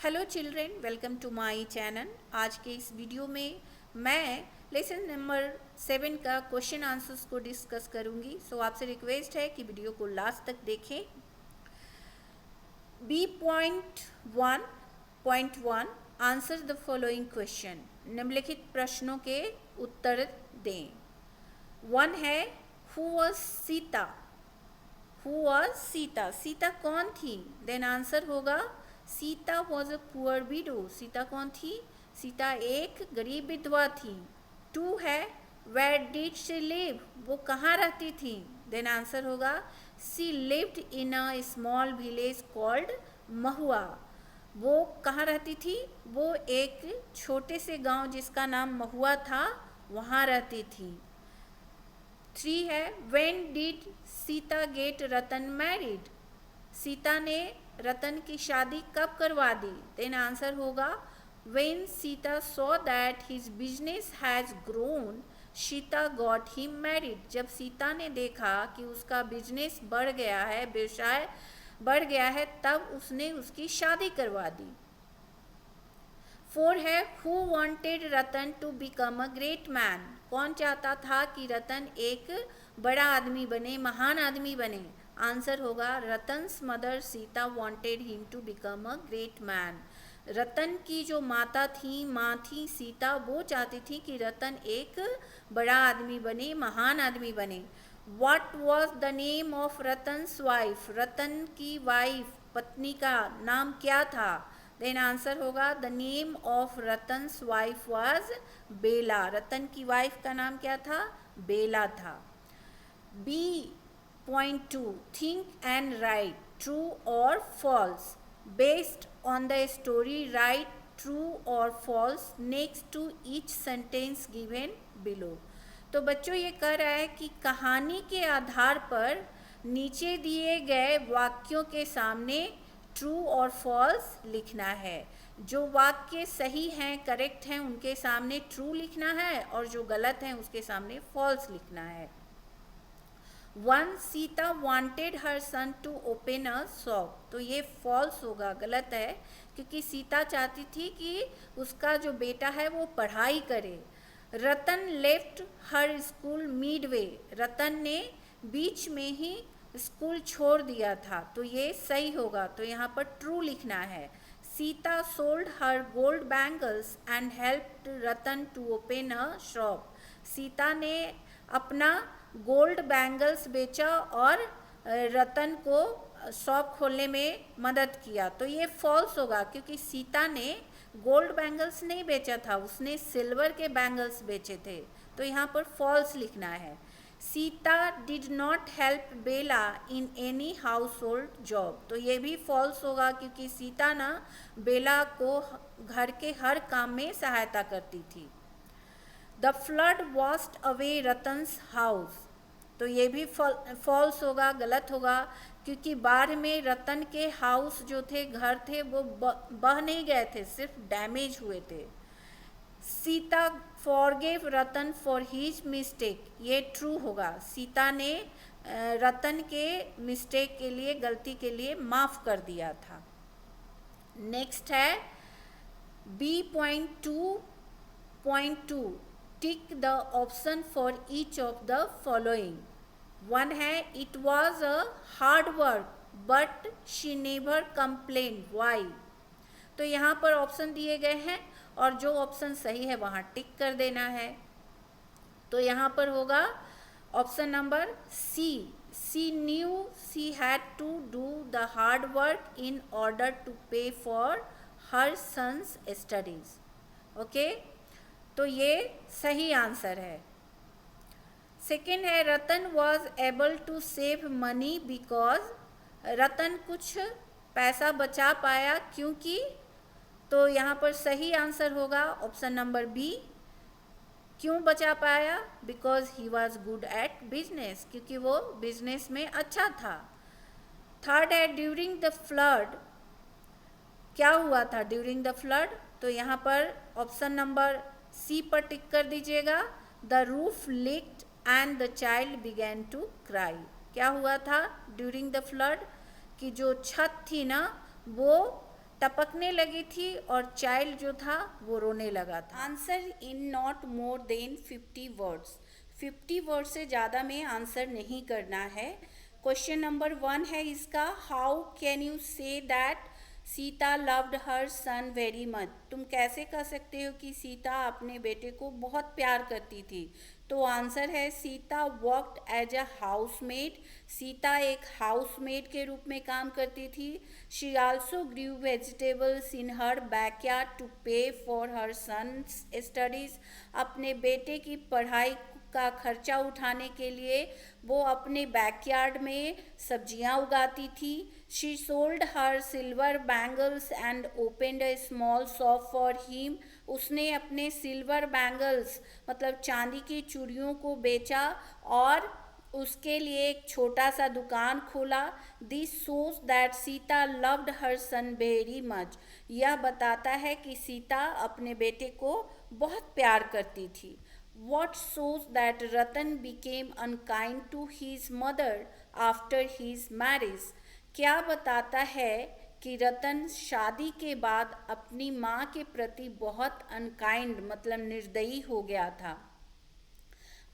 Hello children, welcome to my channel. आज के इस वीडियो में मैं लेसन नंबर 7 का क्वेश्चन आंसर्स को डिस्कस करूंगी। सो आपसे रिक्वेस्ट है कि वीडियो को लास्ट तक देखें। B.1.1 answer the following question. निम्नलिखित प्रश्नों के उत्तर दें। 1 है हु वाज सीता। सीता कौन थी? देन आंसर होगा Sita was a poor window. Sita कौन थी? सीता एक गरीब विधवा थी। 2 है वेयर डिड शी लिव। वो कहाँ रहती थी? देन आंसर होगा she lived in a small village called Mahua. वो कहाँ रहती थी? वो एक छोटे से गांव जिसका नाम महुआ था, वहाँ रहती थी। 3 है when did Sita get Ratan married. Sita ने रतन की शादी कब करवा दी? देन आंसर होगा when Sita saw that his business has grown Sita got him married. जब सीता ने देखा कि उसका बिजनेस बढ़ गया है, व्यवसाय बढ़ गया है, तब उसने उसकी शादी करवा दी। 4 है who wanted Ratan to become a great man. कौन चाहता था कि रतन एक बड़ा आदमी बने, महान आदमी बने? आंसर होगा Ratan's mother Sita wanted him to become a great man. Ratan की जो माँ थी सीता, वो चाहती थी कि रतन एक बड़ा आदमी बने, महान आदमी बने। What was the name of Ratan's wife. Ratan की वाइफ, पत्नी का नाम क्या था? देन आंसर होगा the name of Ratan's wife was Bela. Ratan की वाइफ का नाम क्या था? बेला था। B.2 think and write true or false. Based on the story, write true or false next to each sentence given below. तो बच्चों ये कह रहा है कि कहानी के आधार पर नीचे दिए गए वाक्यों के सामने ट्रू और फॉल्स लिखना है। जो वाक्य सही हैं, करेक्ट हैं, उनके सामने ट्रू लिखना है और जो गलत हैं उसके सामने फॉल्स लिखना है। 1 Sita wanted her son to open a shop. तो ये फॉल्स होगा, गलत है, क्योंकि सीता चाहती थी कि उसका जो बेटा है वो पढ़ाई करे। रतन लेफ्ट हर स्कूल मिडवे। रतन ने बीच में ही स्कूल छोड़ दिया था, तो ये सही होगा, तो यहाँ पर ट्रू लिखना है। Sita sold her gold bangles and helped Ratan to open a shop. Sita ने अपना गोल्ड बैंगल्स बेचा और रतन को शॉप खोलने में मदद किया। तो ये फॉल्स होगा, क्योंकि सीता ने गोल्ड बैंगल्स नहीं बेचा था, उसने सिल्वर के बैंगल्स बेचे थे, तो यहाँ पर फॉल्स लिखना है। Sita did not help Bela in any household job. तो ये भी फॉल्स होगा, क्योंकि सीता ना बेला को घर के हर काम में सहायता करती थी। The flood washed away Ratan's house. तो ये भी फॉल्स होगा, गलत होगा, क्योंकि बाढ़ में रतन के हाउस जो थे, घर थे, वो बह नहीं गए थे, सिर्फ डैमेज हुए थे। Sita forgave Ratan for his mistake. ये ट्रू होगा, सीता ने रतन के मिस्टेक के लिए, गलती के लिए माफ़ कर दिया था। नेक्स्ट है B.2 tick the option for each of the following. 1 है it was a hard work but she never complain why. तो यहाँ पर ऑप्शन दिए गए हैं और जो ऑप्शन सही है वहाँ टिक कर देना है। तो यहाँ पर होगा option number C new she had to do the hard work in order to pay for her son's studies. Okay, तो ये सही आंसर है। सेकेंड है Ratan was able to save money because. Ratan कुछ पैसा बचा पाया क्योंकि। तो यहाँ पर सही आंसर होगा ऑप्शन नंबर बी। क्यों बचा पाया? Because he was good at business, क्योंकि वो बिजनेस में अच्छा था। थर्ड है ड्यूरिंग द फ्लड। क्या हुआ था ड्यूरिंग द फ्लड? तो यहाँ पर ऑप्शन नंबर सी पर टिक कर दीजिएगा। The roof leaked and the child began to cry. क्या हुआ था ड्यूरिंग द फ्लड? कि जो छत थी ना, वो टपकने लगी थी और चाइल्ड जो था वो रोने लगा था। Answer in not more than 50 words. 50 word से ज़्यादा में आंसर नहीं करना है। क्वेश्चन नंबर 1 है इसका, how can you say that Sita loved her son very much. तुम कैसे कह सकते हो कि सीता अपने बेटे को बहुत प्यार करती थी। तो आंसर है Sita worked as a housemaid. Sita एक हाउसमेड के रूप में काम करती थी। She also grew vegetables in her backyard to pay for her son's studies. अपने बेटे की पढ़ाई का खर्चा उठाने के लिए वो अपने बैकयार्ड में सब्जियां उगाती थी। She sold her silver bangles and opened a small shop for him. उसने अपने सिल्वर बैंगल्स मतलब चांदी की चूड़ियों को बेचा और उसके लिए एक छोटा सा दुकान खोला। This shows that Sita loved her son very much. यह बताता है कि सीता अपने बेटे को बहुत प्यार करती थी। What shows that Ratan became unkind to his mother after his marriage? क्या बताता है कि रतन शादी के बाद अपनी माँ के प्रति बहुत अनकाइंड मतलब निर्दयी हो गया था।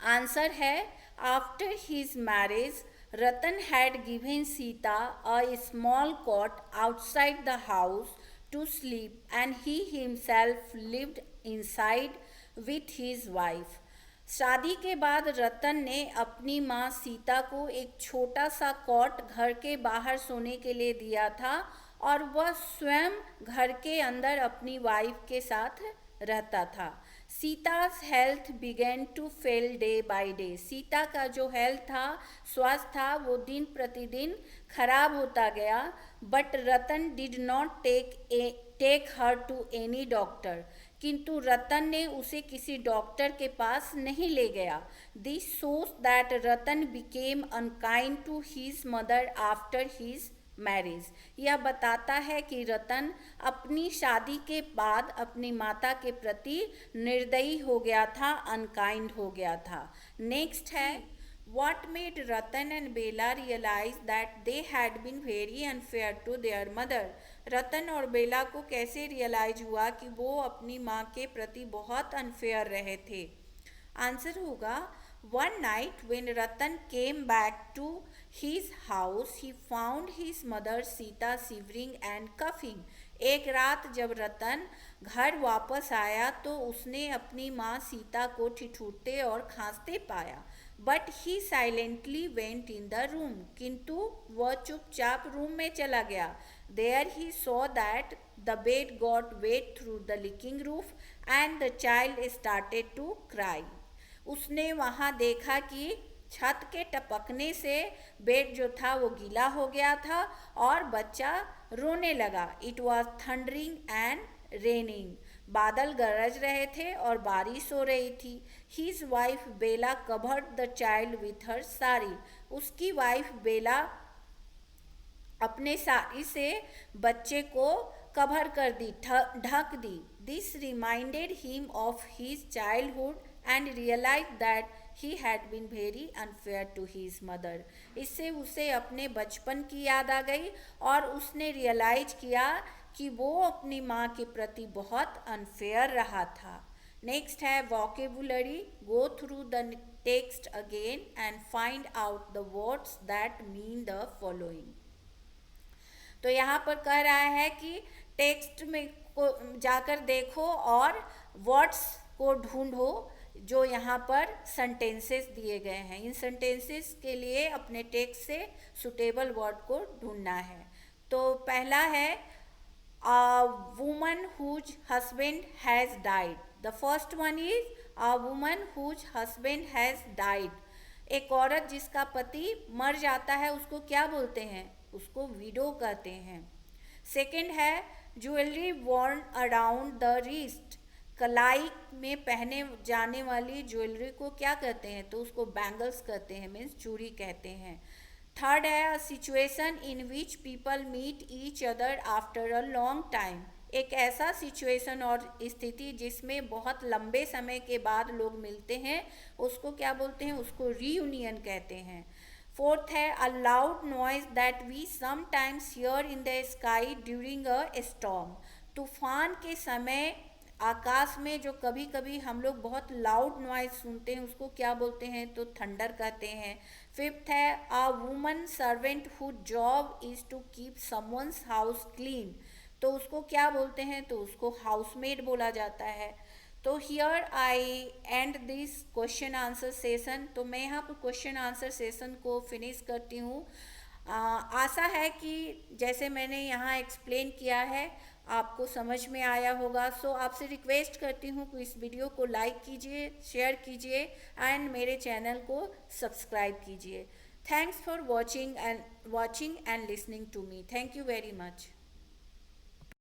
आंसर है after his marriage Ratan had given Sita a small cot outside the house to sleep and he himself lived inside with his wife. शादी के बाद रतन ने अपनी माँ सीता को एक छोटा सा कॉट घर के बाहर सोने के लिए दिया था और वह स्वयं घर के अंदर अपनी वाइफ के साथ रहता था। Sita's health began to fail day by day. Sita का जो हेल्थ था, स्वास्थ्य था, वो दिन प्रतिदिन खराब होता गया। But Ratan did not take her to any doctor. किंतु रतन ने उसे किसी डॉक्टर के पास नहीं ले गया। This shows that Ratan became unkind to his mother after his marriage. यह बताता है कि रतन अपनी शादी के बाद अपनी माता के प्रति निर्दयी हो गया था, अनकाइंड हो गया था। नेक्स्ट है, What made Ratan and Bela realize that they had been very unfair to their mother? रतन और बेला को कैसे रियलाइज हुआ कि वो अपनी माँ के प्रति बहुत अनफेयर रहे थे। आंसर होगा, One night when Ratan came back to his house, he found his mother Sita shivering and coughing. एक रात जब रतन घर वापस आया तो उसने अपनी माँ सीता को ठिठुरते और खांसते पाया। But he silently went in the room. किंतु वह चुपचाप रूम में चला गया। There he saw that the bed got wet through the leaking roof and the child started to cry. उसने वहाँ देखा कि छत के टपकने से बेड जो था वो गीला हो गया था और बच्चा रोने लगा। It was thundering and raining. बादल गरज रहे थे और बारिश हो रही थी। His wife Bela covered the child with her sari. उसकी वाइफ बेला अपने साड़ी से बच्चे को कवर कर दी, ढक दी। This reminded him of his childhood and realise that he had been very unfair to his mother. इससे उसे अपने बचपन की याद आ गई और उसने रियलाइज किया कि वो अपनी माँ के प्रति बहुत अनफेयर रहा था। नेक्स्ट है vocabulary. Go through the text again and find out the words that mean the following. तो यहाँ पर कह रहा है कि टेक्स्ट में को जाकर देखो और वर्ड्स को ढूंढो जो यहाँ पर सेंटेंसेस दिए गए हैं। इन सेंटेंसेस के लिए अपने टेक्स्ट से सुटेबल वर्ड को ढूंढना है। तो पहला है a woman whose husband has died. The first one is a woman whose husband has died. एक औरत जिसका पति मर जाता है उसको क्या बोलते हैं? उसको विडो कहते हैं। सेकंड है jewellery worn around the wrist. कलाई में पहने जाने वाली ज्वेलरी को क्या कहते हैं? तो उसको बैंगल्स कहते हैं, मीन्स चूड़ी कहते हैं। थर्ड है situation in which people meet each other after a long time. एक ऐसा सिचुएशन और स्थिति जिसमें बहुत लंबे समय के बाद लोग मिलते हैं उसको क्या बोलते हैं? उसको रीयूनियन कहते हैं। फोर्थ है a loud noise that we sometimes hear in the sky during a storm, तूफान के समय आकाश में जो कभी कभी हम लोग बहुत लाउड नॉइज सुनते हैं उसको क्या बोलते हैं, तो थंडर कहते हैं। फिफ्थ है a woman servant who job is to keep someone's house clean, तो उसको क्या बोलते हैं, तो उसको हाउसमेड बोला जाता है। तो here I and this question answer session, तो मैं यहाँ पर क्वेश्चन आंसर सेशन को फिनिश करती हूँ। आशा है कि जैसे मैंने यहाँ एक्सप्लेन किया है आपको समझ में आया होगा। सो आपसे रिक्वेस्ट करती हूँ कि इस वीडियो को लाइक कीजिए, शेयर कीजिए एंड मेरे चैनल को सब्सक्राइब कीजिए। Thanks for watching and listening to me. Thank you very much.